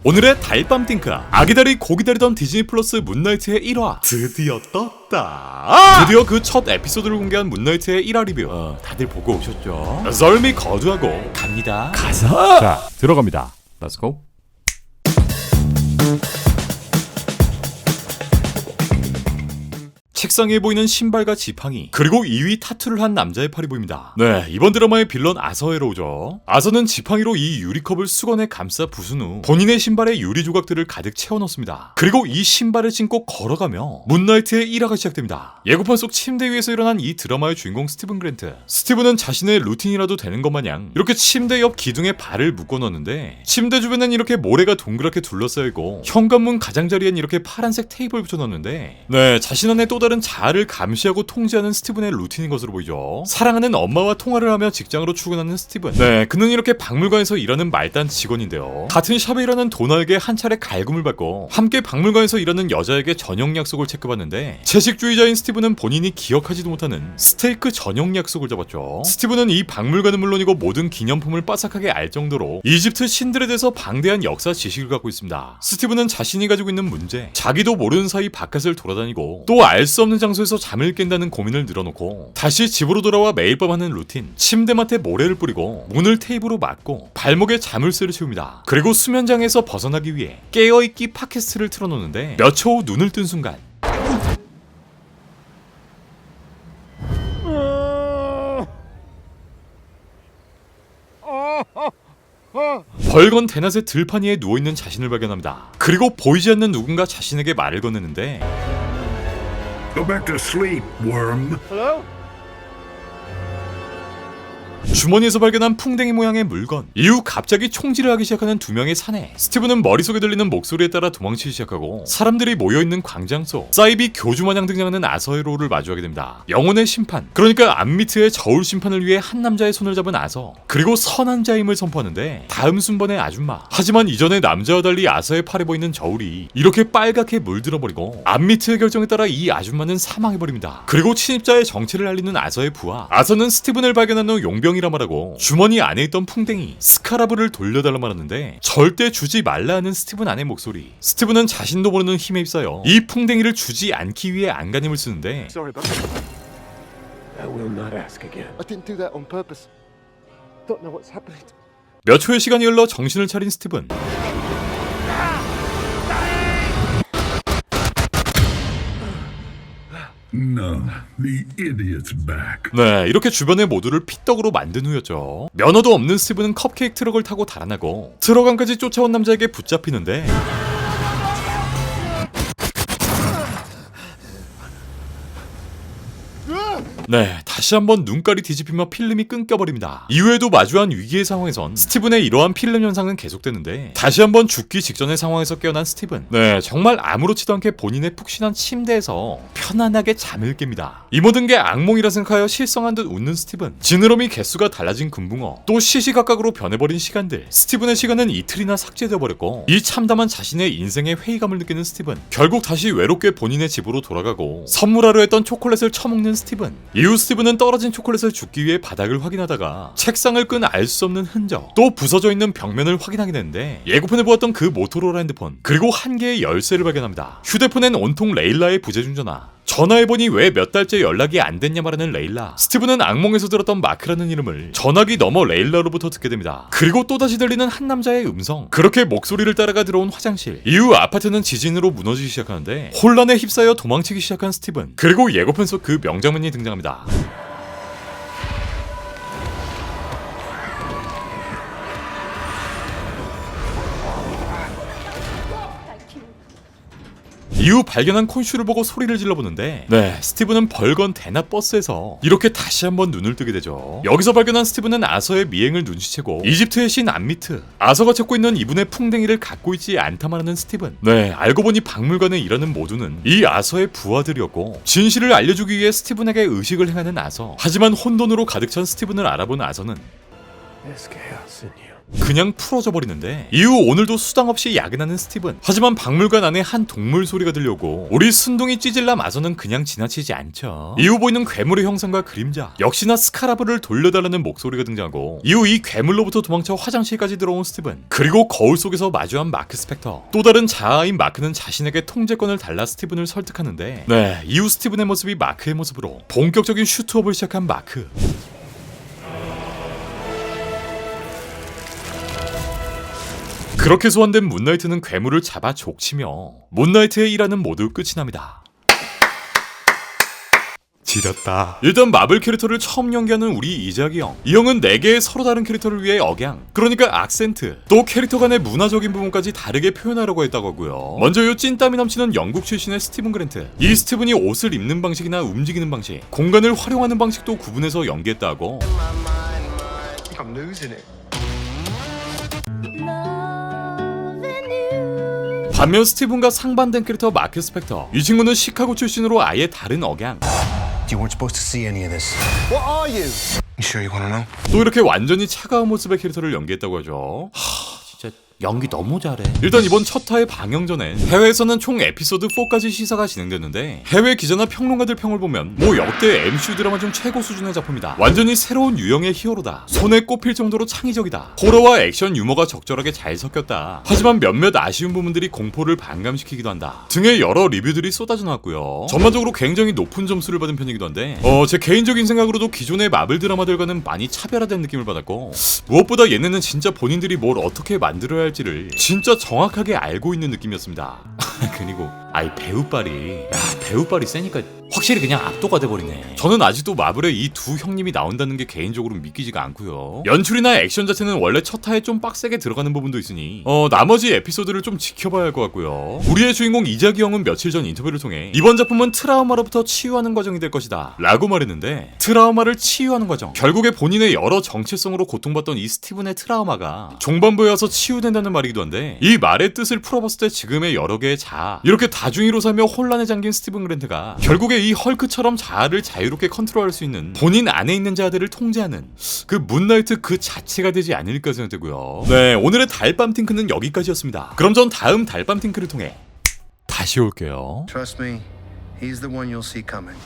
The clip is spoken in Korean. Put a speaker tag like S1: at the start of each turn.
S1: 오늘의 달밤 띵크, 아기다리 고기다리던 디즈니 플러스 문나이트의 1화 드디어 떴다. 드디어 그 첫 에피소드를 공개한 문나이트의 1화 리뷰 다들 보고 오셨죠? 썰미 거두하고 갑니다. 가서
S2: 자, 들어갑니다. Let's go.
S1: 책상에 보이는 신발과 지팡이, 그리고 2위 타투를 한 남자의 팔이 보입니다. 네, 이번 드라마의 빌런 아서헤로우죠. 아서는 지팡이로 이 유리컵을 수건에 감싸 부순 후 본인의 신발에 유리 조각들을 가득 채워넣습니다. 그리고 이 신발을 신고 걸어가며 문나이트의 1화가 시작됩니다. 예고편 속 침대 위에서 일어난 이 드라마의 주인공 스티븐 그랜트. 스티븐은 자신의 루틴이라도 되는 것 마냥 이렇게 침대 옆 기둥에 발을 묶어 넣는데, 침대 주변엔 이렇게 모래가 동그랗게 둘러싸여 있고 현관문 가장자리엔 이렇게 파란색 테이블 붙여 넣는데, 네, 자신 안에 또 다른 자아를 감시하고 통제하는 스티븐의 루틴인 것으로 보이죠. 사랑하는 엄마와 통화를 하며 직장으로 출근하는 스티븐. 네, 그는 이렇게 박물관에서 일하는 말단 직원인데요. 같은 샵에 일하는 도나에게 한 차례 갈굼을 받고 함께 박물관에서 일하는 여자에게 저녁 약속을 체크받는데, 채식주의자인 스티븐은 본인이 기억하지도 못하는 스테이크 저녁 약속을 잡았죠. 스티븐은 이 박물관은 물론이고 모든 기념품을 빠삭하게 알 정도로 이집트 신들에 대해서 방대한 역사 지식을 갖고 있습니다. 스티븐은 자신이 가지고 있는 문제, 자기도 모르는 사이 바깥을 돌아다니고 또 알 수 없는 장소에서 잠을 깬다는 고민을 늘어놓고 다시 집으로 돌아와 매일 밤 하는 루틴, 침대맡에 모래를 뿌리고 문을 테이프로 막고 발목에 자물쇠를 채웁니다. 그리고 수면장에서 벗어나기 위해 깨어있기 팟캐스트를 틀어놓는데 몇 초 후 눈을 뜬 순간 벌건 대낮에 들판 위에 누워있는 자신을 발견합니다. 그리고 보이지 않는 누군가 자신에게 말을 건네는데,
S3: Go back to sleep, worm.
S1: 주머니에서 발견한 풍뎅이 모양의 물건. 이후 갑자기 총질을 하기 시작하는 두 명의 사내. 스티븐은 머릿속에 들리는 목소리에 따라 도망치기 시작하고 사람들이 모여있는 광장 속 사이비 교주마냥 등장하는 아서헤로우를 마주하게 됩니다. 영혼의 심판, 그러니까 암미트의 저울 심판을 위해 한 남자의 손을 잡은 아서, 그리고 선한 자임을 선포하는데 다음 순번의 아줌마. 하지만 이전의 남자와 달리 아서의 팔에 보이는 저울이 이렇게 빨갛게 물들어버리고 암미트의 결정에 따라 이 아줌마는 사망해버립니다. 그리고 침입자의 정체를 알리는 아서의 부하. 아서는 스티븐을 발견한 후 용병이라 말하고 주머니 안에 있던 풍뎅이 스카라브를 돌려달라 말하는데, 절대 주지 말라 하는 스티븐 안의 목소리. 스티븐은 자신도 모르는 힘에 휩싸여 이 풍뎅이를 주지 않기 위해 안간힘을 쓰는데,
S4: Sorry, but I will not ask again. I didn't do that on purpose. Don't know what's happening.
S1: 몇 초의 시간이 흘러 정신을 차린 스티븐.
S3: No, the idiot's back.
S1: 네, 이렇게 주변의 모두를 피떡으로 만든 후였죠. 면허도 없는 스티븐은 컵케이크 트럭을 타고 달아나고 트럭 안까지 쫓아온 남자에게 붙잡히는데, 네, 다시 한번 눈깔이 뒤집히며 필름이 끊겨버립니다. 이후에도 마주한 위기의 상황에선 스티븐의 이러한 필름 현상은 계속되는데, 다시 한번 죽기 직전의 상황에서 깨어난 스티븐. 네, 정말 아무렇지도 않게 본인의 푹신한 침대에서 편안하게 잠을 깹니다. 이 모든 게 악몽이라 생각하여 실성한 듯 웃는 스티븐. 지느러미 개수가 달라진 금붕어, 또 시시각각으로 변해버린 시간들. 스티븐의 시간은 이틀이나 삭제되어 버렸고, 이 참담한 자신의 인생의 회의감을 느끼는 스티븐. 결국 다시 외롭게 본인의 집으로 돌아가고 선물하려 했던 초콜릿을 처먹는 스티븐. 이후 스티븐은 떨어진 초콜릿을 줍기 위해 바닥을 확인하다가 책상을 끈 알 수 없는 흔적, 또 부서져 있는 벽면을 확인하게 되는데, 예고편에 보았던 그 모토로라 핸드폰, 그리고 한 개의 열쇠를 발견합니다. 휴대폰엔 온통 레일라의 부재중 전화. 전화해보니 왜 몇 달째 연락이 안 됐냐 말하는 레일라. 스티븐은 악몽에서 들었던 마크라는 이름을 전화기 너머 레일라로부터 듣게 됩니다. 그리고 또다시 들리는 한 남자의 음성. 그렇게 목소리를 따라가 들어온 화장실. 이후 아파트는 지진으로 무너지기 시작하는데 혼란에 휩싸여 도망치기 시작한 스티븐. 그리고 예고편 속 그 명장면이 등장합니다. 이후 발견한 콘슈를 보고 소리를 질러보는데, 네, 스티븐은 벌건 대낮 버스에서 이렇게 다시 한번 눈을 뜨게 되죠. 여기서 발견한 스티븐은 아서의 미행을 눈치채고 이집트의 신 암미트, 아서가 찾고 있는 이분의 풍뎅이를 갖고 있지 않다 말하는 스티븐. 네, 알고 보니 박물관에 일하는 모두는 이 아서의 부하들이었고, 진실을 알려주기 위해 스티븐에게 의식을 행하는 아서. 하지만 혼돈으로 가득 찬 스티븐을 알아본 아서는
S4: There's chaos in you.
S1: 그냥 풀어져 버리는데 이후 오늘도 수당 없이 야근하는 스티븐. 하지만 박물관 안에 한 동물 소리가 들려오고 우리 순둥이 찌질남 아서는 그냥 지나치지 않죠. 이후 보이는 괴물의 형상과 그림자, 역시나 스카라브를 돌려달라는 목소리가 등장하고 이후 이 괴물로부터 도망쳐 화장실까지 들어온 스티븐. 그리고 거울 속에서 마주한 마크 스펙터. 또 다른 자아인 마크는 자신에게 통제권을 달라 스티븐을 설득하는데 네, 이후 스티븐의 모습이 마크의 모습으로 본격적인 슈트업을 시작한 마크. 그렇게 소환된 문나이트는 괴물을 잡아 족치며 문나이트의 일화는 모두 끝이 납니다. 지렸다. 일단 마블 캐릭터를 처음 연기하는 우리 이자기 형. 이 형은 4개의 서로 다른 캐릭터를 위해 억양, 그러니까 악센트, 또 캐릭터 간의 문화적인 부분까지 다르게 표현하려고 했다고 하고요. 먼저 요 찐땀이 넘치는 영국 출신의 스티븐 그랜트. 이 스티븐이 옷을 입는 방식이나 움직이는 방식, 공간을 활용하는 방식도 구분해서 연기했다고.
S4: I'm losing it.
S1: 반면 스티븐과 상반된 캐릭터 마크 스펙터. 이 친구는 시카고 출신으로 아예 다른 억양.
S5: You weren't supposed to see any of this.
S4: What are you?
S5: You sure you want to know?
S1: 또 이렇게 완전히 차가운 모습의 캐릭터를 연기했다고 하죠. 진짜 연기 너무 잘해. 일단 이번 첫 화의 방영 전엔 해외에서는 총 에피소드 4까지 시사가 진행됐는데 해외 기자나 평론가들 평을 보면 뭐 역대 MCU 드라마 중 최고 수준의 작품이다. 완전히 새로운 유형의 히어로다. 손에 꼽힐 정도로 창의적이다. 호러와 액션 유머가 적절하게 잘 섞였다. 하지만 몇몇 아쉬운 부분들이 공포를 반감시키기도 한다. 등의 여러 리뷰들이 쏟아져 나왔고요. 전반적으로 굉장히 높은 점수를 받은 편이기도 한데 제 개인적인 생각으로도 기존의 마블 드라마들과는 많이 차별화된 느낌을 받았고, 무엇보다 얘네는 진짜 본인들이 뭘 어떻게 만들어야 할지를 진짜 정확하게 알고 있는 느낌이었습니다. 그리고 아이 배우빨이 세니까 확실히 그냥 압도가 돼버리네. 저는 아직도 마블의 이 두 형님이 나온다는 게 개인적으로 믿기지가 않고요. 연출이나 액션 자체는 원래 첫 화에 좀 빡세게 들어가는 부분도 있으니 나머지 에피소드를 좀 지켜봐야 할 것 같고요. 우리의 주인공 이자기 형은 며칠 전 인터뷰를 통해 이번 작품은 트라우마로부터 치유하는 과정이 될 것이다 라고 말했는데, 트라우마를 치유하는 과정, 결국에 본인의 여러 정체성으로 고통받던 이 스티븐의 트라우마가 종반부에 와서 치유된다는 말이기도 한데, 이 말의 뜻을 풀어봤을 때 지금의 여러 개의 자아, 이렇게 다중이로 살며 혼란에 잠긴 스티븐 그랜트가 결국에 이 헐크처럼 자아를 자유롭게 컨트롤할 수 있는, 본인 안에 있는 자아들을 통제하는 그 문나이트 그 자체가 되지 않을까 생각되고요. 네, 오늘의 달밤 팅크는 여기까지였습니다. 그럼 전 다음 달밤 팅크를 통해 다시 올게요.
S5: Trust me, he's the one you'll see coming.